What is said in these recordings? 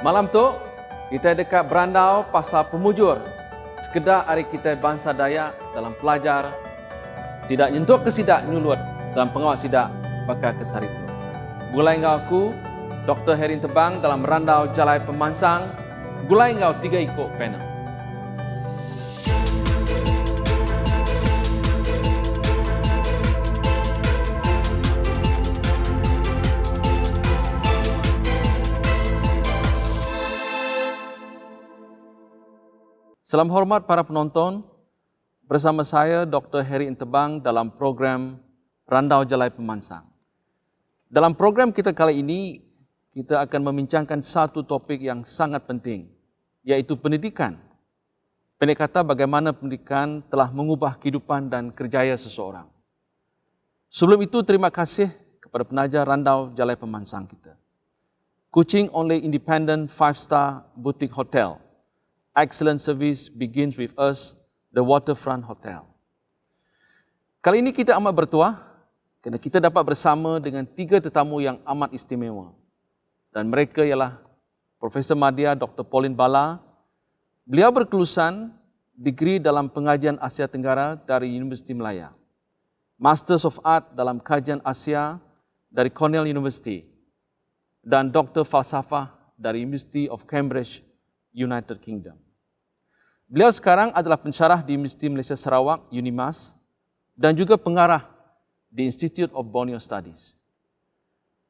Malam tu, kita dekat Berandau Pasar Pemujur. Sekedar hari kita bangsa Dayak dalam pelajar, tidak nyentuh ke sidak nyulut dalam pengawal sidak bakal ke Saritu. Gulai ngau aku, Dr. Herin Tebang dalam Randau Jalai Pemansang, gulai ngau 3 ikut panel. Salam hormat para penonton, bersama saya Dr. Herin Tebang dalam program Randau Jalai Pemansang. Dalam program kita kali ini, kita akan membincangkan satu topik yang sangat penting, iaitu pendidikan. Pendek kata, bagaimana pendidikan telah mengubah kehidupan dan kerjaya seseorang. Sebelum itu, terima kasih kepada penaja Randau Jalai Pemansang kita. Kuching Only Independent 5-Star Boutique Hotel. Excellent service begins with us, the Waterfront Hotel. Kali ini kita amat bertuah kerana kita dapat bersama dengan 3 tetamu yang amat istimewa. Dan mereka ialah Profesor Madya Dr. Pauline Bala. Beliau berkelulusan degree dalam pengajian Asia Tenggara dari Universiti Melaya. Masters of Art dalam kajian Asia dari Cornell University. Dan Dr. Falsafah dari University of Cambridge, United Kingdom. Beliau sekarang adalah pensyarah di Universiti Malaysia Sarawak, UNIMAS, dan juga pengarah di Institute of Borneo Studies.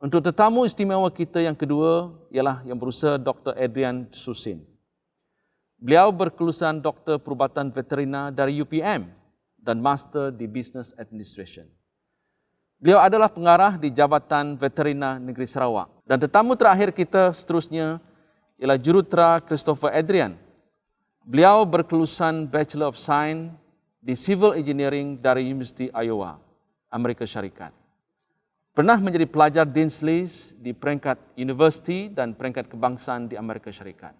Untuk tetamu istimewa kita yang kedua ialah yang berusaha Dr. Adrian Susin. Beliau berkelulusan Doktor Perubatan Veterina dari UPM dan Master di Business Administration. Beliau adalah pengarah di Jabatan Veterina Negeri Sarawak. Dan tetamu terakhir kita seterusnya ialah Jurutera Christopher Adrian. Beliau berkelulusan Bachelor of Science di Civil Engineering dari Universiti Iowa, Amerika Syarikat. Pernah menjadi pelajar Dean's List di peringkat universiti dan peringkat kebangsaan di Amerika Syarikat.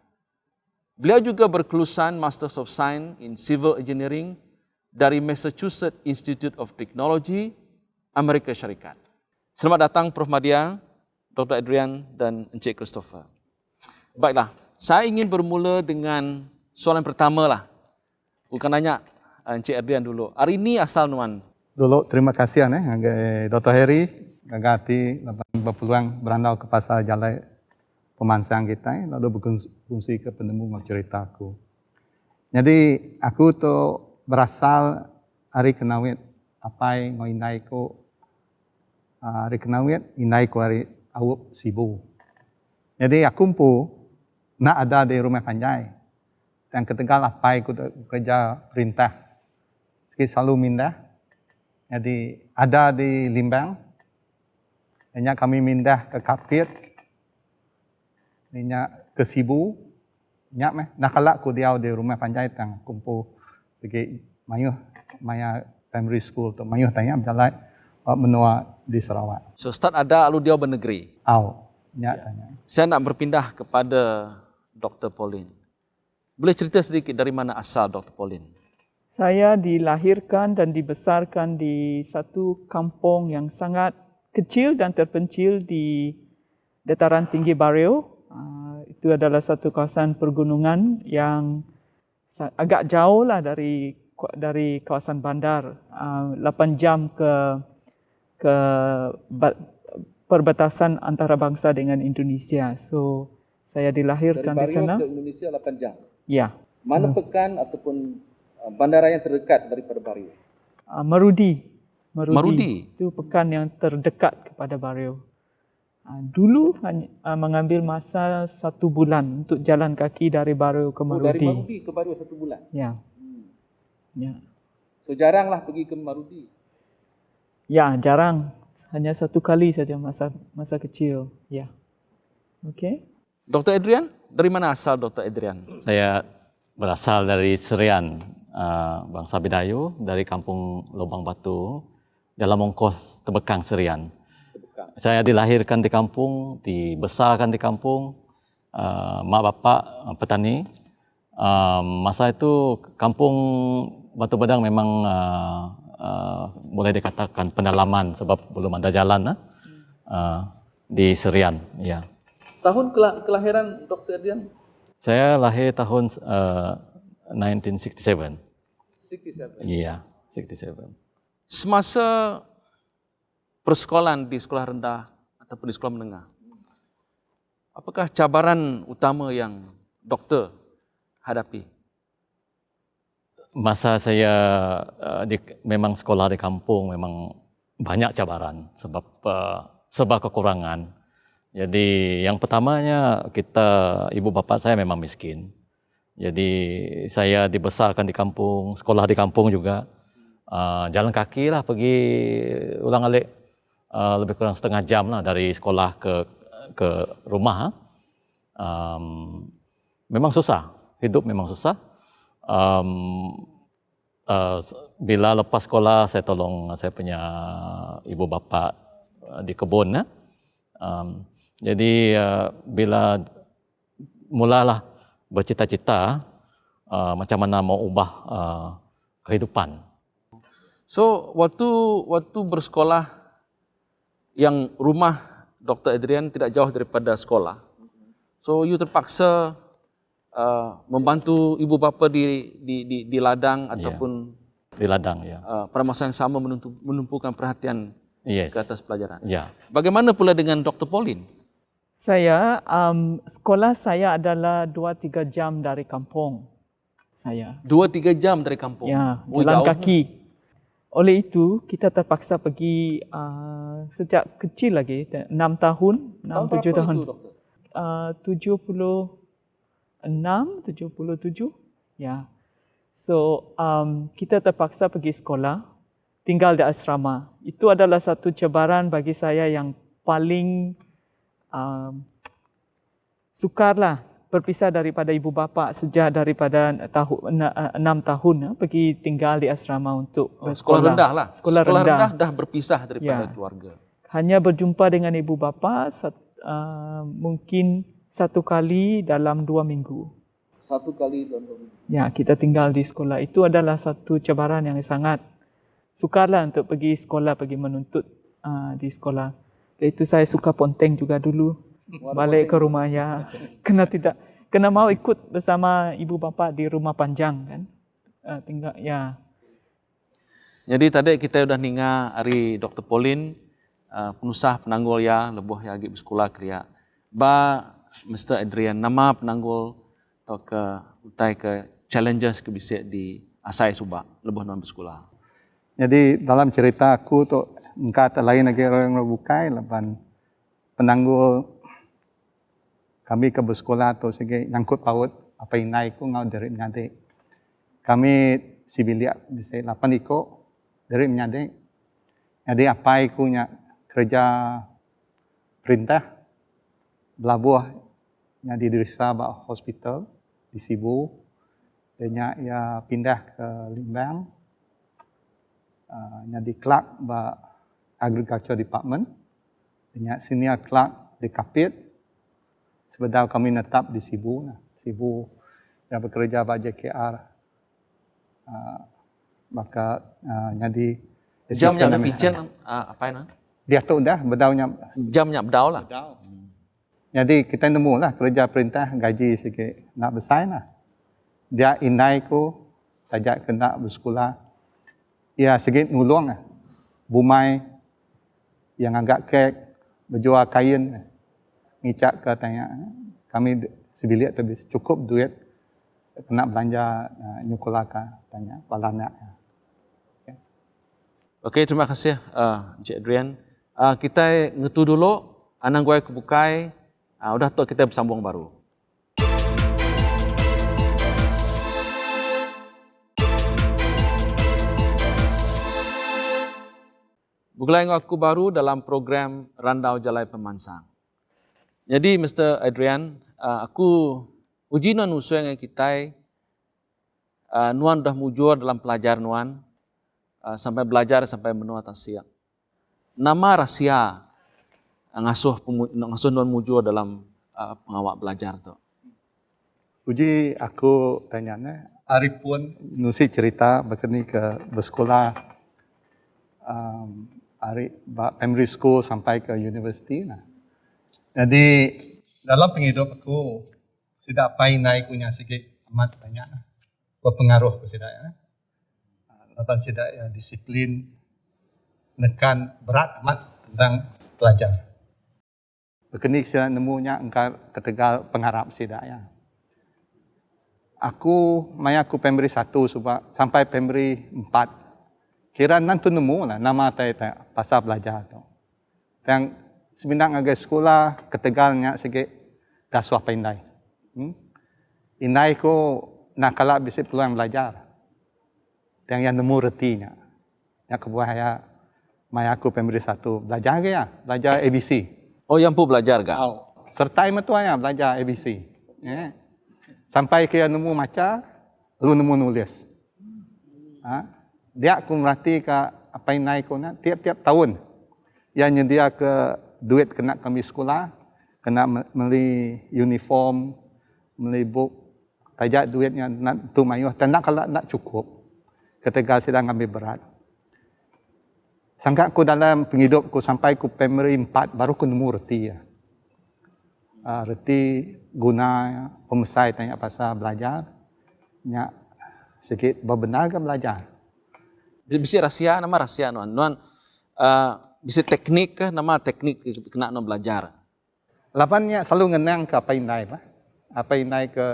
Beliau juga berkelulusan Masters of Science in Civil Engineering dari Massachusetts Institute of Technology, Amerika Syarikat. Selamat datang Prof. Madya, Dr. Adrian dan Encik Christopher. Baiklah, saya ingin bermula dengan soalan pertama lah. Bukan nanya Encik Adrian dulu. Hari ini asal nuan? Dulu terima kasih Dr. Heri ngagati berpeluang berandau ke pasar Jalai Pemansang kita lalu berfungsi ke penemu cerita aku. Jadi aku tu berasal hari kenawit apa yang inai ko hari kenawit inai ko hari awup Sibu. Jadi aku pun nak ada di rumah panjai. Dan ketika apa aku kerja perintah, kita selalu mindah. Jadi ada di Limbang, hanya kami mindah ke Kapit, hanya ke Sibu, nakalak ku dia di rumah panjai tang kumpul pergi maya primary school tu mayuh tanya berjalan menua di Sarawak. So start ada lalu dia bernegeri. Tanya. Saya nak berpindah kepada Dr. Pauline. Boleh cerita sedikit dari mana asal Dr. Pauline? Saya dilahirkan dan dibesarkan di satu kampung yang sangat kecil dan terpencil di dataran tinggi Bario. Itu adalah satu kawasan pergunungan yang agak jauh lah dari kawasan bandar. 8 jam ke perbatasan antarabangsa dengan Indonesia. So saya dilahirkan di sana. Dari Bario ke Indonesia 8 jam? Ya. Mana pekan ataupun bandara yang terdekat daripada Bario? Marudi. Itu pekan yang terdekat kepada Bario. Dulu mengambil masa 1 bulan untuk jalan kaki dari Bario ke Marudi. Dari Marudi ke Bario 1 bulan? Ya. So jaranglah pergi ke Marudi? Ya, jarang. Hanya 1 kali saja masa kecil. Ya. Okey. Dr. Adrian, dari mana asal Dr. Adrian? Saya berasal dari Serian, bangsa Bidayu, dari kampung Lubang Batu, dalam Ongkos, Tebekang, Serian. Saya dilahirkan di kampung, dibesarkan di kampung, mak bapak petani. Masa itu kampung Batu Bedang memang boleh dikatakan pendalaman sebab belum ada jalan di Serian. Ya. Tahun kelahiran Dr. Adrian? Saya lahir tahun 1967. 67. Iya, 67. Semasa persekolahan di sekolah rendah ataupun di sekolah menengah, apakah cabaran utama yang doktor hadapi? Masa saya memang sekolah di kampung memang banyak cabaran sebab kekurangan. Jadi yang pertamanya ibu bapa saya memang miskin. Jadi saya dibesarkan di kampung, sekolah di kampung juga. Jalan kaki lah pergi ulang-alik lebih kurang setengah jam lah dari sekolah ke rumah. Memang susah, hidup memang susah. Bila lepas sekolah saya tolong saya punya ibu bapa di kebun. Jadi bila mulalah bercita-cita macam mana mau ubah kehidupan. So waktu bersekolah, yang rumah Dr. Adrian tidak jauh daripada sekolah. So you terpaksa membantu ibu bapa di ladang ataupun di ladang, ya. pada masa yang sama menumpukan perhatian Yes. ke atas pelajaran. Ya. Bagaimana pula dengan Dr. Pauline? Saya, sekolah saya adalah 2-3 jam dari kampung saya. 2-3 jam dari kampung? Ya, Oh, jalan jauh. kaki. Oleh itu, kita terpaksa pergi sejak kecil lagi, 6 tahun, 6-7 tahun. Itu, doktor? 76, 77, ya. So, kita terpaksa pergi sekolah, tinggal di asrama. Itu adalah satu cabaran bagi saya yang paling sukarlah berpisah daripada ibu bapa sejak daripada 6 tahun pergi tinggal di asrama untuk Sekolah bersekolah. rendah lah. Sekolah rendah. dah berpisah daripada Ya. keluarga. Hanya berjumpa dengan ibu bapa mungkin 1 kali dalam 2 minggu. 1 kali dalam 2 minggu. Ya, kita tinggal di sekolah. Itu adalah satu cabaran yang sangat sukarlah untuk pergi sekolah, pergi menuntut di sekolah. Itu saya suka ponteng juga dulu. Balik ke rumah ya. Kena mau ikut bersama ibu bapa di rumah panjang kan. Tinggal ya. Jadi tadi kita sudah ninga hari Dr. Pauline, penusah penanggul ya, lebuh ya agi bersekolah kriya. Ba Mr. Adrian, nama penanggul atau ke utai ke challenges ke bisik di Asai Subak, lebuh non bersekolah. Jadi dalam cerita aku tu engkau lain lagi orang bukai lepas penanggul kami ke bersekolah tu segi nyangkut paut apa inai ku ngau dari menyadik. Kami sibilia bisa 8 ikut dari menyadik. Jadi apa iku nya kerja perintah belabuh nya di Dirisa Bak Hospital di Sibu. Dan ya pindah ke Limbang. Di clerk ba agriculture department dengan senior clerk di Kapit sebab kami netap di Sibu yang bekerja ba JKR maka jadi Jamnya ada pijen apa ini? dia tu dah bedaunya Jamnya bedau lah. jadi kita nemu lah kerja perintah gaji sikit nak besar lah dia inai ku sajak kena bersekolah. Ya, sikit nulung lah. Bumai yang agak kek, berjual kain. Ngicak ke tanya, kami sebilik tu cukup duit nak belanja nyukulah ke tanya, balanak. Okey, terima kasih Encik Adrian. Kita ngetu dulu, anang gue kebukai, udah tu kita bersambung baru. Bukan aku baru dalam program Randau Jalai Pemansang. Jadi Mr. Adrian, aku uji non usul yang kita nuan dah mujur dalam pelajar nuan sampai belajar sampai menua tasya. Nama rahsia ngasuh nuan mujur dalam pengawak belajar tu. Uji aku tanyanya, Arif pun nusi cerita berkini ke bersekolah Arif primary school sampai ke universiti. Nah. Jadi dalam penghidup aku, tidak painai punya sikit amat banyak berpengaruh ke tidak ya. Lapan tidak ya, disiplin, nekan berat amat tentang pelajar. Berkenik saya nemunya engkau ketegal pengharap tidak ya. Aku primary 1 sampai primary 4. Kira nanti nemu lah nama saya pasal belajar tu. Yang sebenarnya agak sekolah ketegalnya sikit dah suah pandai. Inai ko nakala bisa peluang belajar. Yang nemu retinya. Yang kebuah ya aku primary 1 belajar ke ya, belajar ABC. Oh, yang pu belajar gak? Sertai metuanya belajar ABC. Ya. Sampai ke nemu maca, lu nemu nulis. Dia aku merhati ke apa yang naik kona tiap-tiap tahun. Yang nyedia ke duit kena kami sekolah, kena beli uniform, beli book, tajak duitnya nak tu mayuh. Dan kalau nak cukup, ketika sedang ambil berat. Sangka aku dalam penghidupku sampai ku primary 4 baru ku nemu reti ya. Reti guna pemesai tanya pasal belajar. Nya sikit berbenar ke belajar. Bisa rahasia, nama rahasia nuan. Bisa teknik ke, nama teknik kena no belajar. Lapannya selalu ngenang ke apa yang naik. Apa yang naik ke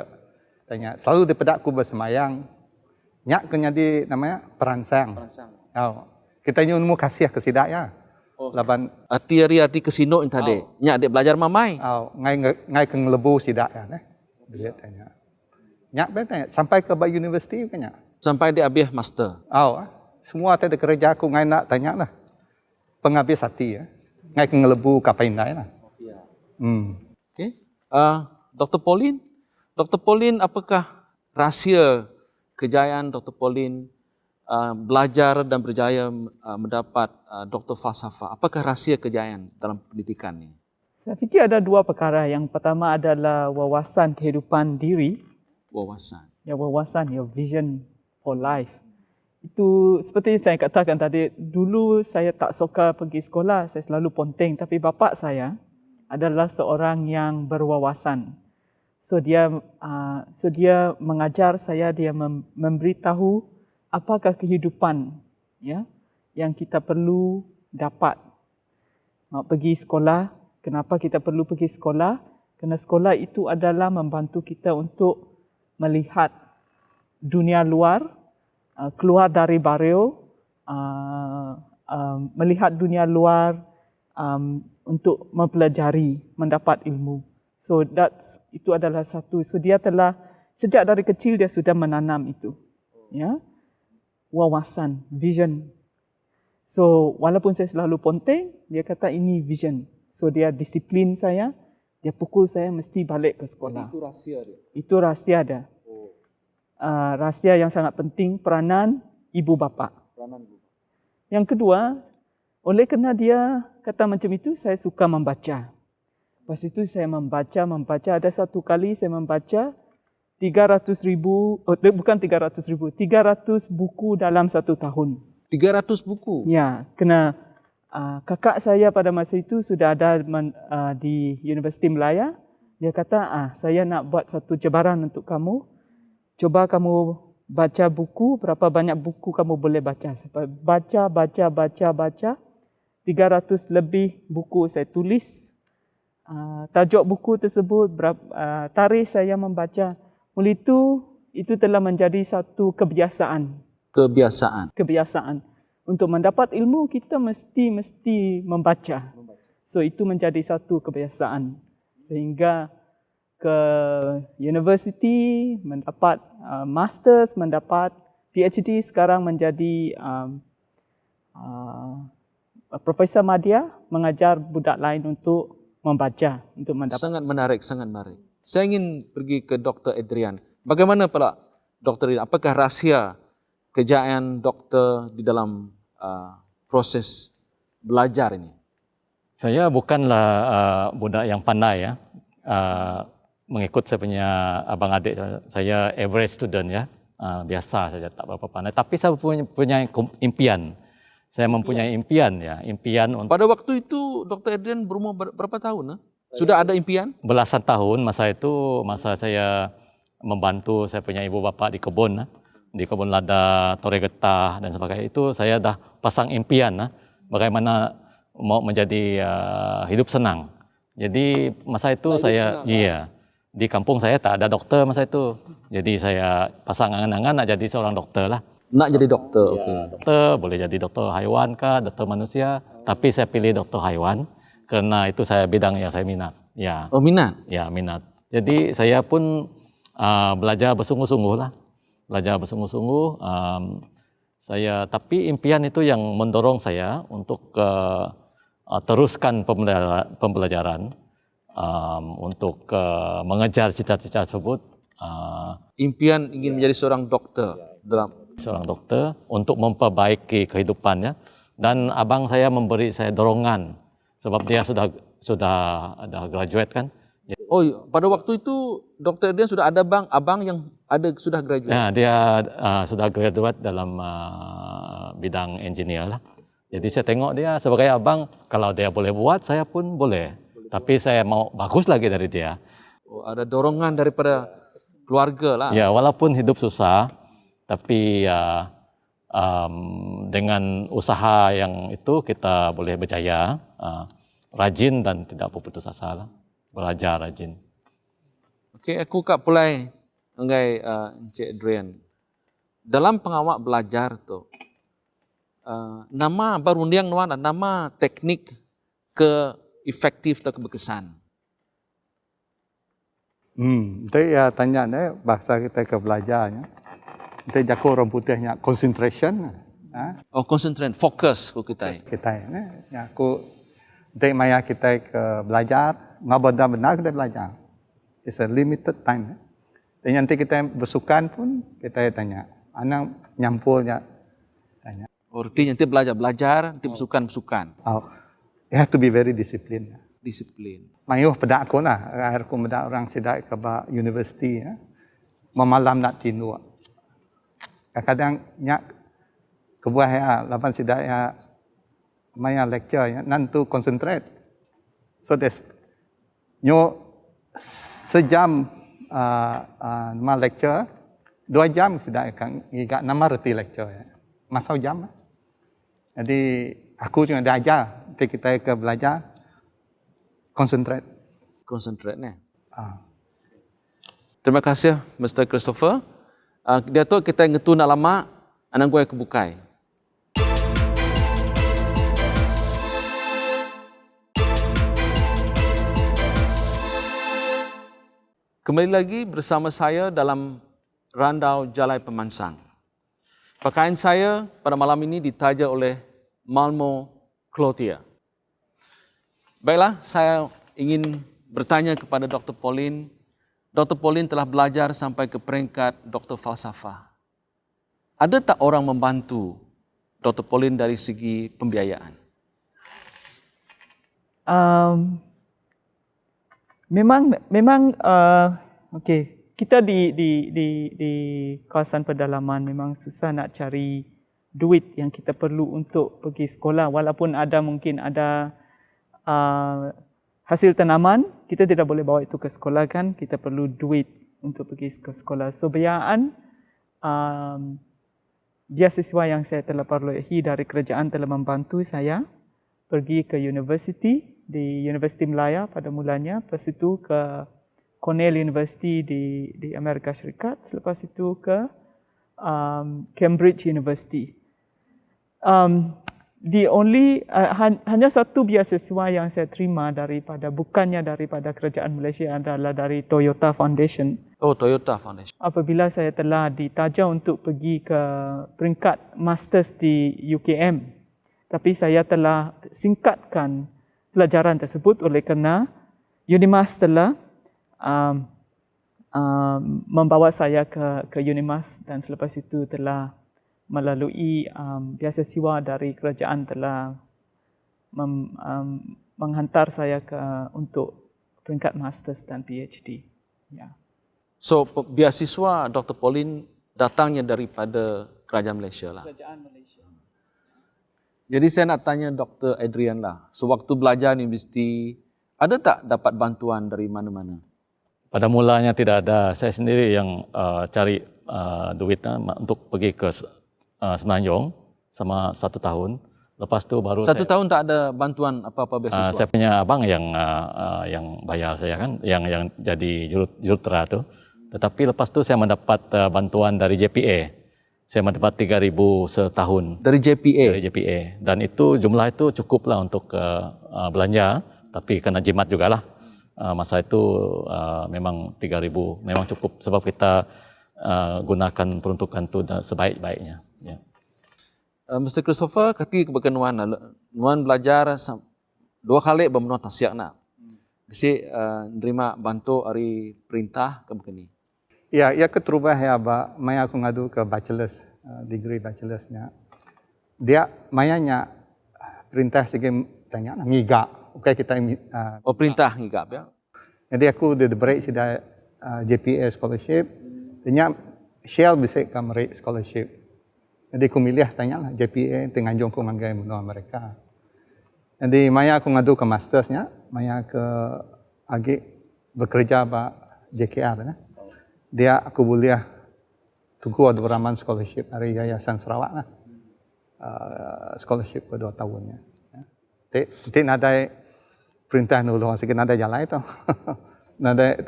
tanya. Selalu daripada aku bersemayang. Nyak kena di namanya perangsang. Kita nemu kasih ke sidak ya. Lapan Arti kesino tadi. Nyak dek belajar mamai. Ngai ke ngelebu sidak ya. Dia tanya. Nyak tanya sampai ke universiti ke nyak. Sampai dia habis master. Semua ada kerja aku ngai nak tanya lah. Penghabis hati ya. Ngai ke ngelebu kapain lah. Okay. Dr. Pauline, apakah rahsia kejayaan Dr. Pauline belajar dan berjaya mendapat doktor falsafah? Apakah rahsia kejayaan dalam pendidikan ini? Saya fikir ada dua perkara. Yang pertama adalah wawasan kehidupan diri. Wawasan. Wawasan, your vision for life. Itu seperti saya katakan tadi, dulu saya tak suka pergi sekolah, saya selalu ponteng. Tapi bapa saya adalah seorang yang berwawasan. So dia mengajar saya, dia memberitahu apakah kehidupan ya yang kita perlu dapat. Pergi sekolah, kenapa kita perlu pergi sekolah? Kerana sekolah itu adalah membantu kita untuk melihat dunia luar, keluar dari barrio, melihat dunia luar untuk mempelajari, mendapat ilmu. So itu adalah satu. So dia telah sejak dari kecil dia sudah menanam itu. Ya. Wawasan, vision. So walaupun saya selalu ponteng, dia kata ini vision. So dia disiplin saya, dia pukul saya mesti balik ke sekolah. Itu rahsia dia. Itu rahsia dia. Rahsia yang sangat penting, peranan ibu bapa. Yang kedua, oleh kerana dia kata macam itu, saya suka membaca. Lepas itu saya membaca. Ada satu kali saya membaca 300 buku dalam satu tahun. 300 buku? Ya, kena kakak saya pada masa itu sudah ada di Universiti Melaya. Dia kata, saya nak buat satu cabaran untuk kamu. Coba kamu baca buku, berapa banyak buku kamu boleh baca. Baca. 300 lebih buku saya tulis. Tajuk buku tersebut, tarikh saya membaca. Oleh itu telah menjadi satu kebiasaan. Kebiasaan. Untuk mendapat ilmu, kita mesti membaca. So, itu menjadi satu kebiasaan. Sehingga ke universiti, mendapat masters, mendapat PhD, sekarang menjadi Profesor Madya, mengajar budak lain untuk membaca. Untuk mendapat. Sangat menarik. Saya ingin pergi ke Dr. Adrian. Bagaimana pula Dr. Adrian? Apakah rahsia kejayaan doktor di dalam proses belajar ini? Saya bukanlah budak yang pandai ya. Mengikut saya punya abang adik, saya average student ya. Biasa saja, tak berapa pandai. Tapi saya punya impian. Saya mempunyai impian untuk... Pada waktu itu Dr. Adrian berumur berapa tahun? Sudah ada impian? Belasan tahun masa saya membantu saya punya ibu bapa di kebun, di kebun lada, tore getah dan sebagainya, itu saya dah pasang impian bagaimana mau menjadi hidup senang. Jadi masa itu saya di kampung saya tak ada dokter masa itu. Jadi saya pasang angan-angan nak jadi seorang dokter lah. Nak jadi dokter, oke. Dokter boleh jadi dokter haiwan kah, dokter manusia, tapi saya pilih dokter haiwan karena itu saya bidang yang saya minat. Ya. Oh, minat? Ya, minat. Jadi saya pun belajar bersungguh-sungguh lah. Belajar bersungguh-sungguh. Tapi impian itu yang mendorong saya untuk teruskan pembelajaran untuk mengejar cita-cita tersebut. Impian ingin menjadi seorang dokter Seorang dokter untuk memperbaiki kehidupannya, dan abang saya memberi saya dorongan sebab dia sudah ada graduate kan. Oh, pada waktu itu Dr. Adrian sudah ada abang yang sudah graduate. Ya, dia sudah graduate dalam bidang engineer lah. Jadi saya tengok dia sebagai abang, kalau dia boleh buat, saya pun boleh. Tapi saya mau bagus lagi dari dia. Oh, ada dorongan daripada keluarga lah. Ya, walaupun hidup susah, tapi dengan usaha yang itu kita boleh berjaya, rajin dan tidak berputus asa lah. Belajar rajin. Okey, aku kak pulai ngai Encik Adrian. Dalam pengawak belajar tu, nama barundiang nuan nama teknik ke efektif atau keberkesan. Nanti ya tanya bahasa kita ke belajarnya. Nanti jago orang putihnya concentration. Oh, concentrate, fokus ku kita. Kita ya aku nanti maya kita ke belajar, ngabada benar kita belajar. It's a limited time. Dan nanti kita bersukan pun kita tanya, anak nyampulnya tanya. Oh, nanti belajar, nanti bersukan. Oh, you have to be very disciplined. Disiplin. Mayuh pedak aku lah, aku pedak orang sidak ke universiti, memalam nak tinu. Kadang nyak kebuah ya, lapan sidak ya, maya lecture ya, nantu concentrate. So there's nyo sejam nama lecture, 2 jam sidak kan, giga nama reti lecture ya, masau jam. Jadi aku juga diajar, nanti kita ke belajar. Concentrate ni. Terima kasih Mr. Christopher. Dia tu kita ngetu nak lama anak gue kebukai. Kembali lagi bersama saya dalam Randau Jalai Pemansang. Pakaian saya pada malam ini ditaja oleh Malmo Clothier. Baiklah, saya ingin bertanya kepada Dr. Pauline. Dr. Pauline telah belajar sampai ke peringkat Dr. Falsafah. Ada tak orang membantu Dr. Pauline dari segi pembiayaan? Memang okey. Kita di kawasan pedalaman memang susah nak cari duit yang kita perlu untuk pergi sekolah. Walaupun mungkin ada hasil tanaman, kita tidak boleh bawa itu ke sekolah kan, kita perlu duit untuk pergi ke sekolah. So biayaan beasiswa yang saya telah perolehi dari kerajaan telah membantu saya pergi ke universiti, di Universiti Melaya pada mulanya, lepas itu ke Cornell University di Amerika Syarikat, selepas itu ke Cambridge University. Hanya satu beasiswa yang saya terima bukannya daripada kerajaan Malaysia, adalah dari Toyota Foundation. Oh, Toyota Foundation. Apabila saya telah ditaja untuk pergi ke peringkat masters di UKM, tapi saya telah singkatkan pelajaran tersebut oleh kerana UNIMAS telah membawa saya ke UNIMAS, dan selepas itu telah melalui beasiswa dari kerajaan telah menghantar saya untuk peringkat masters dan PhD. Ya. So, beasiswa Dr. Pauline datangnya daripada kerajaan Malaysia lah. Kerajaan Malaysia. Jadi saya nak tanya Dr. Adrian lah. Sewaktu belajar di universiti, Ada tak dapat bantuan dari mana-mana? Pada mulanya tidak ada. Saya sendiri yang cari duitnya untuk pergi ke Semenanjung sama 1 tahun. Lepas itu baru 1 tahun tak ada bantuan apa-apa beasiswa? saya punya abang yang bayar saya kan, yang jadi jurutera tu. Tetapi lepas tu saya mendapat bantuan dari JPA. Saya mendapat 3,000 setahun Dari JPA? dari JPA. Dan itu jumlah itu cukuplah untuk belanja. Tapi kena jimat jugalah. Masa itu memang 3,000 memang cukup sebab kita gunakan peruntukan itu sebaik-baiknya. Ya. Mr. Christopher, kaki kebakan Nuan belajar 2 kali bermenua tasiak nak. Jadi nerima bantu dari perintah ke begini. Ya, ia keterubah ya, Pak. Maya aku ngadu ke bachelor's, degree bachelor'snya. Dia mayanya perintah segi tanya ngiga. Oke, kita Perintah ngigap ya. jadi aku udah break sudah JPA scholarship. Tanya Shell bisa kamera scholarship. Jadi aku milih tanya lah JPA dengan jongkong manggai menua mereka. Jadi maya aku ngadu ke mastersnya, maya ke agi bekerja Pak JKR ya. Dia aku boleh tunggu ada beraman scholarship dari Yayasan Sarawak lah. Scholarship ke 2 tahunnya. Nanti nadai perintah nuluh sikit nadai jalan itu. Nadai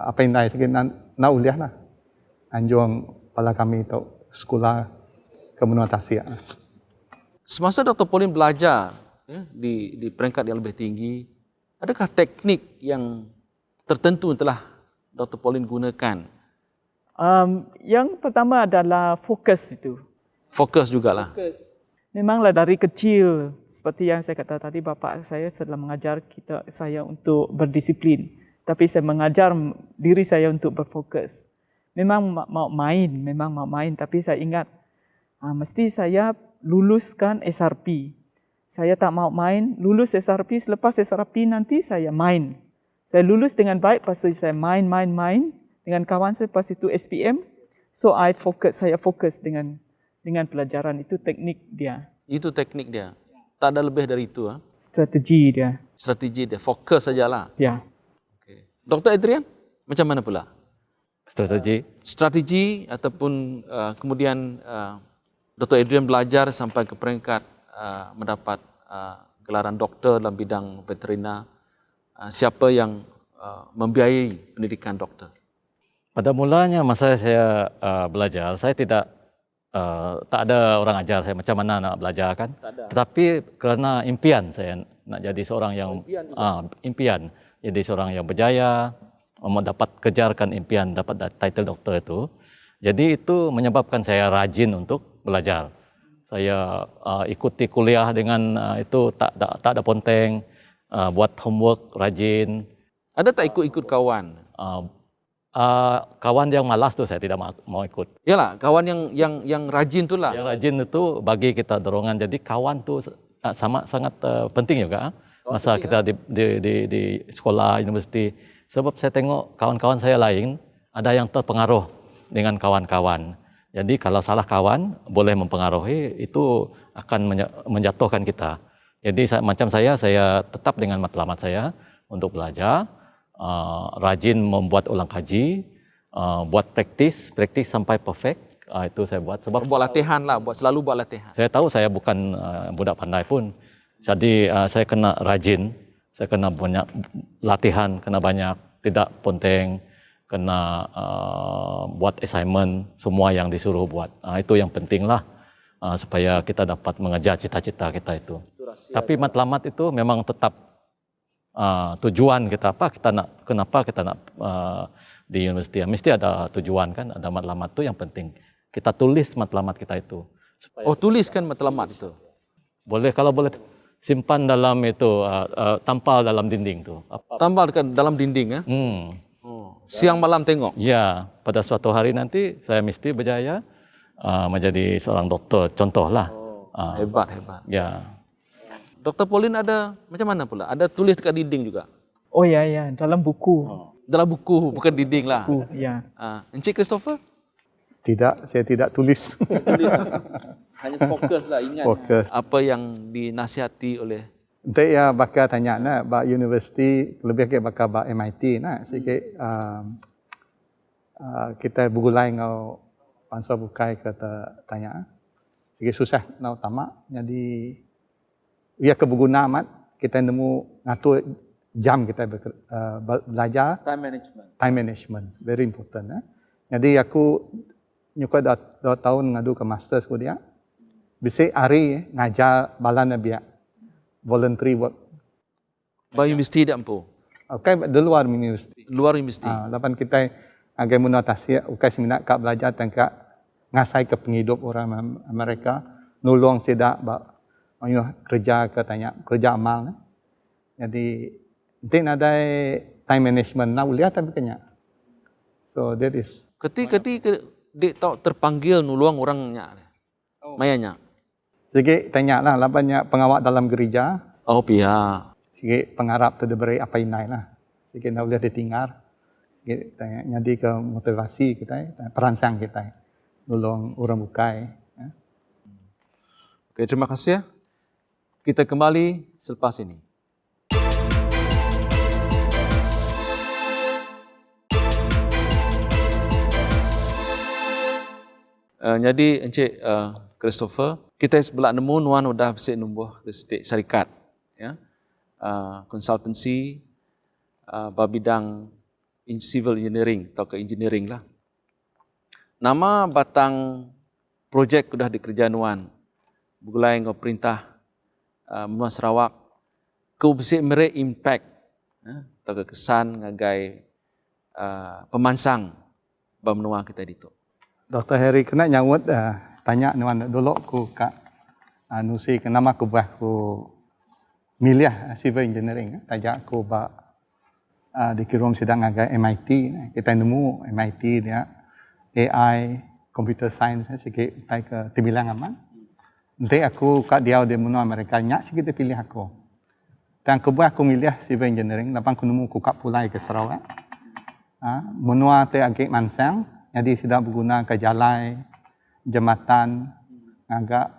apa yang nadai sikit na uliah lah. Anjung pala kami itu sekolah kemenua tasiak. Semasa Dr. Pauline belajar ya, di peringkat yang lebih tinggi, adakah teknik yang tertentu yang telah Dr. Pauline gunakan? Yang pertama adalah fokus itu. Fokus jugalah. Memanglah dari kecil, seperti yang saya kata tadi, bapa saya telah mengajar saya untuk berdisiplin. Tapi saya mengajar diri saya untuk berfokus. Memang mau main, tapi saya ingat, mesti saya luluskan SRP. Saya tak mau main, lulus SRP, selepas SRP nanti saya main. Saya lulus dengan baik, lepas itu saya main dengan kawan saya, lepas itu SPM. So saya fokus dengan pelajaran, itu teknik dia. Itu teknik dia. Tak ada lebih dari itu. Strategi dia. Strategi dia. Fokus sajalah. Ya. Okay. Dr. Adrian, macam mana pula? Strategi ataupun kemudian Dr. Adrian belajar sampai ke peringkat mendapat gelaran doktor dalam bidang veterina. Siapa yang membiayai pendidikan doktor? Pada mulanya masa saya belajar, saya tak ada orang ajar saya macam mana nak belajar kan. Tetapi kerana impian saya nak jadi seorang yang impian jadi seorang yang berjaya, dapat kejarkan impian dapat title doktor itu. Jadi itu menyebabkan saya rajin untuk belajar. Saya ikuti kuliah dengan itu tak ada ponteng, buat homework rajin. Ada tak ikut-ikut kawan? Kawan yang malas tu saya tidak mau ikut. Yalah, kawan yang rajin tu lah. Yang rajin itu bagi kita dorongan. Jadi kawan tu sangat penting juga. Masa kita di sekolah, universiti. Sebab saya tengok kawan-kawan saya lain ada yang terpengaruh dengan kawan-kawan. Jadi kalau salah kawan boleh mempengaruhi, itu akan menjatuhkan kita. Jadi macam saya tetap dengan matlamat saya untuk belajar. Rajin membuat ulang kaji, buat praktis sampai perfect. Itu saya buat. Sebab buat latihan lah, selalu buat latihan. Saya tahu saya bukan budak pandai pun. Jadi saya kena rajin, saya kena banyak latihan, kena banyak, tidak ponteng, kena buat assignment, semua yang disuruh buat. Itu yang penting lah, supaya kita dapat mengejar cita-cita kita itu. Tapi matlamat itu memang tetap tujuan kita kenapa kita nak di universiti, mesti ada tujuan kan, ada matlamat itu yang penting. Kita tulis matlamat kita itu. Tuliskan matlamat itu. Boleh, kalau boleh simpan dalam itu, tampal dalam dinding tu. Tampal dalam dinding ya? Siang malam tengok? Ya, pada suatu hari nanti saya mesti berjaya menjadi seorang doktor, contohlah. Hebat. Ya. Dr. Pauline ada macam mana pula? Ada tulis dekat dinding juga? Oh ya, dalam buku. Dalam buku, bukan dinding lah. Buku, ya. Encik Christopher? Tidak, saya tidak tulis. Hanya fokus lah, ingat. Fokus. Apa yang dinasihati oleh Untuk ya bakal tanya nak bak universiti lebih ke bakal bak MIT nak sikit kita bergulai ngau bangsa bukai kata tanya sikit susah nak tamak jadi ia keberguna amat kita nemu ngatur jam kita belajar time management very important jadi aku nyuka 2 tahun ngadu ke masters ku dia bisa hari ngajar balan biak voluntary work. Ba universiti dak empu. Okay, di luar universiti. Luar universiti. Lapan kita agak menotasi, ukai seminat kak belajar tentang ngasai ke penghidup orang Amerika, nulung sedak bak kerja ke tanya kerja amal. Jadi nanti ada time management nak lihat tapi kenya. So that is. Ketika dia tahu terpanggil nulung orangnya. Mayanya. Sikit tanya lah, lapannya pengawal dalam gereja. Oh pihak. Sikit pengharap tu diberi apa inai lah. Sikit nak boleh ditinggal. Sikit tanya, jadi ke motivasi kita, perangsang kita. Nolong orang bukai. Oke, terima kasih ya. Kita kembali selepas ini. Jadi Encik Christopher, kita sebelah nemu nuan udah bisa numbuh ke stik syarikat, ya, konsultansi, bidang civil engineering atau ke engineering lah. Nama batang projek sudah dikerja nuan, bergulai dengan perintah Menua Sarawak, kau bisa mere impact, atau kesan ngagai pemansang bamenua kita itu. Dr. Harry kena nyawut tanya nuan dulu ku kak nusi kenapa ku buat ku milih civil engineering tajak ku ba dikirim sedang agak MIT kita nemu MIT dia AI computer science sikit tai ke terbilang aman nanti aku kat dia di menua Amerika nyak sikit pilih aku dan ku buat ku milih civil engineering lapan ku nemu ku kat pulai ke Sarawak menua te agak mansang jadi sudah berguna ke jalan jembatan agak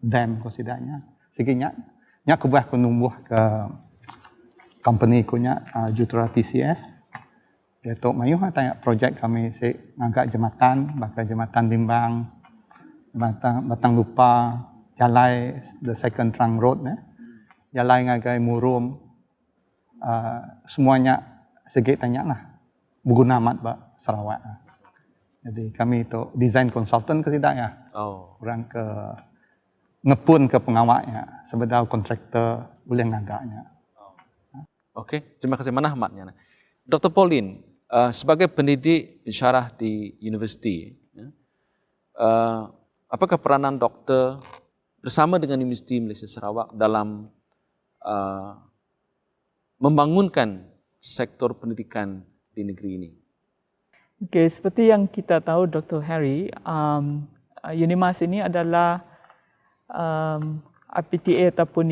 dam ko sidanya sikitnya nya ku buat ku numbuh ke company ku nya Jutera TCS dia tok mayu tanya projek kami si ngagak jembatan bakal jembatan Limbang batang lupa jalan the second trunk road jalan ngagai murum semuanya sikit tanya lah berguna amat ba Sarawak. Jadi kami itu design consultant ke tidak ya. Orang ke ngepun ke pengawalnya, sebenarnya kontraktor boleh ngagaknya. Okey, terima kasih mana Ahmadnya. Dr. Pauline, sebagai pendidik pensyarah di universiti, apakah peranan doktor bersama dengan Universiti Malaysia Sarawak dalam membangunkan sektor pendidikan di negeri ini? Okey, seperti yang kita tahu Dr. Harry, UNIMAS ini adalah IPTA ataupun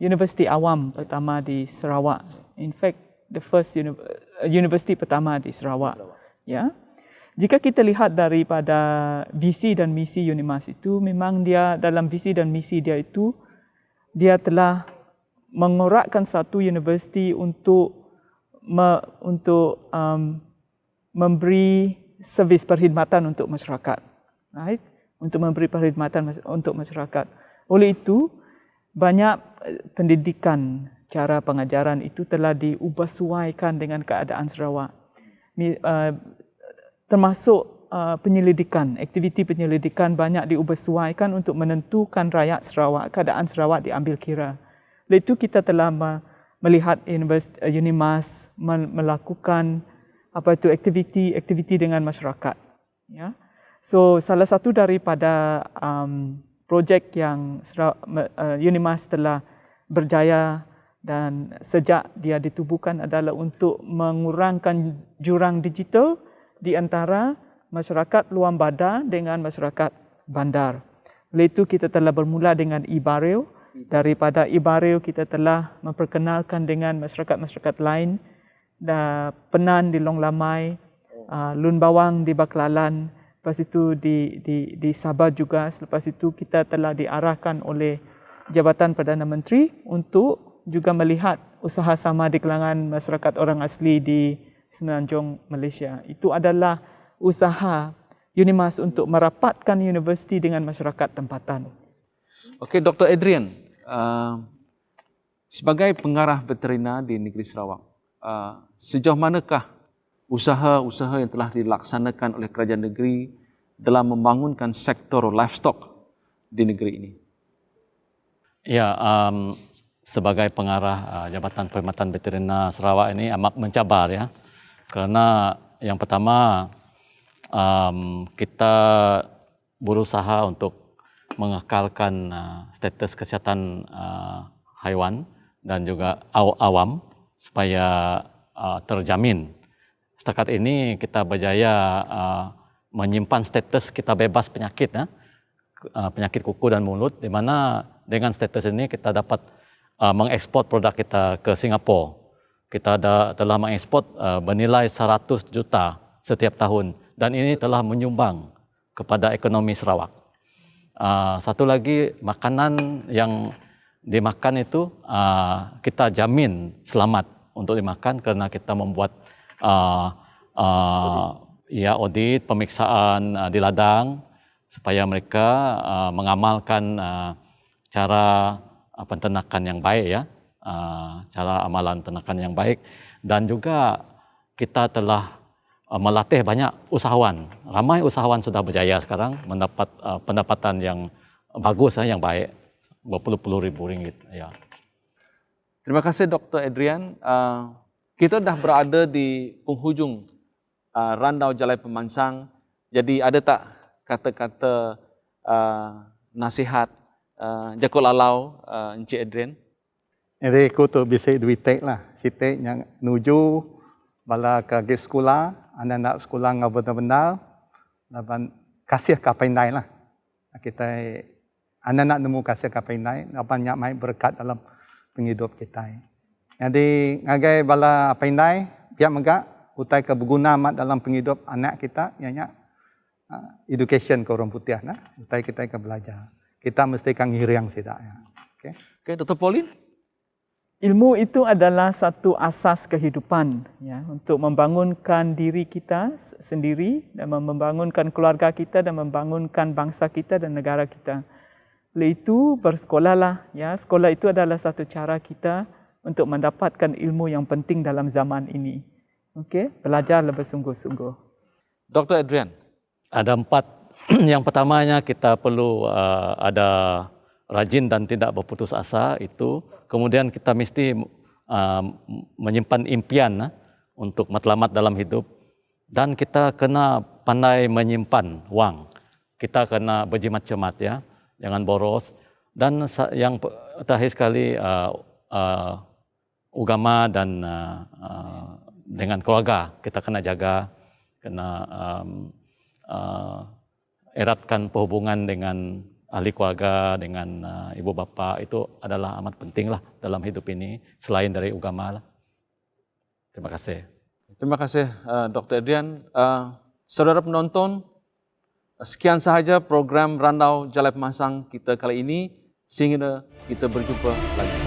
universiti awam pertama di Sarawak. In fact, the first universiti pertama di Sarawak. Ya. Jika kita lihat daripada visi dan misi UNIMAS itu, memang dia dalam visi dan misi dia itu, dia telah mengorakkan satu universiti untuk memberi servis perkhidmatan untuk masyarakat. Right? Untuk memberi perkhidmatan untuk masyarakat. Oleh itu, banyak pendidikan, cara pengajaran itu telah diubah suaikan dengan keadaan Sarawak. Termasuk penyelidikan, aktiviti penyelidikan banyak diubah suaikan untuk menentukan rakyat Sarawak, keadaan Sarawak diambil kira. Oleh itu, kita telah melihat UNIMAS melakukan aktiviti dengan masyarakat. Ya. So salah satu daripada projek yang UNIMAS telah berjaya dan sejak dia ditubuhkan adalah untuk mengurangkan jurang digital di antara masyarakat Luang Badar dengan masyarakat bandar. Oleh itu kita telah bermula dengan e-Barrio. Daripada e-Barrio kita telah memperkenalkan dengan masyarakat-masyarakat lain, Penan di Long Lamai, Lun Bawang di Baklalan, lepas itu di Sabah juga. Selepas itu kita telah diarahkan oleh Jabatan Perdana Menteri untuk juga melihat usaha sama di kalangan masyarakat orang asli di Semenanjung Malaysia. Itu adalah usaha UNIMAS untuk merapatkan universiti dengan masyarakat tempatan. Okey, Dr. Adrian, sebagai pengarah veterina di negeri Sarawak, sejauh manakah usaha-usaha yang telah dilaksanakan oleh kerajaan negeri dalam membangunkan sektor livestock di negeri ini? Ya, sebagai pengarah Jabatan Perkhidmatan Veterina Sarawak ini amat mencabar ya. Kerana yang pertama kita berusaha untuk mengekalkan status kesihatan haiwan dan juga awam supaya terjamin. Setakat ini kita berjaya menyimpan status kita bebas penyakit ya. Penyakit kuku dan mulut, di mana dengan status ini kita dapat mengekspor produk kita ke Singapura. Kita telah mengekspor bernilai 100 juta setiap tahun dan ini telah menyumbang kepada ekonomi Sarawak. Satu lagi, makanan yang dimakan itu kita jamin selamat untuk dimakan kerana kita membuat audit, pemeriksaan di ladang supaya mereka mengamalkan cara penternakan yang baik ya, cara amalan peternakan yang baik, dan juga kita telah melatih banyak usahawan. Ramai usahawan sudah berjaya sekarang mendapat pendapatan yang bagus yang baik, berpuluh-puluh ribu ringgit ya. Terima kasih Dr. Adrian. Kita dah berada di penghujung Randau Jalai Pemansang. Jadi ada tak kata-kata nasihat Jakul Lalau Encik Adrian? Jadi aku tu bisa duit lah. Kita yang nuju bala ke sekolah, anda nak sekolah ngau benar-benar, laban kasih kapai nai lah. Kita anda nak nemu kasih kapai nai, laban nyak mai berkat dalam penghidup kita. Jadi ngagai bala apa nai, biar megak utai ke berguna amat dalam penghidup anak kita, nyak education ke orang putih nah, utai kita ke belajar. Kita mesti kang hiriang sidak ya. Okey, Dr. Pauline? Ilmu itu adalah satu asas kehidupan ya, untuk membangunkan diri kita sendiri dan membangunkan keluarga kita dan membangunkan bangsa kita dan negara kita. Oleh itu bersekolahlah ya. Sekolah itu adalah satu cara kita untuk mendapatkan ilmu yang penting dalam zaman ini. Okey, belajar lebih sungguh-sungguh. Dr. Adrian? Ada 4. Yang pertamanya kita perlu ada rajin dan tidak berputus asa itu. Kemudian kita mesti menyimpan impian untuk matlamat dalam hidup. Dan kita kena pandai menyimpan wang. Kita kena berjimat-cemat ya, jangan boros. Dan yang terakhir sekali agama dan dengan keluarga kita kena jaga, kena eratkan perhubungan dengan ahli keluarga, dengan ibu bapa. Itu adalah amat penting lah dalam hidup ini, selain dari agama lah. Terima kasih. Terima kasih Dr. Adrian. Saudara penonton, sekian sahaja program Randau Jalai Pemansang kita kali ini. Sehingga kita berjumpa lagi.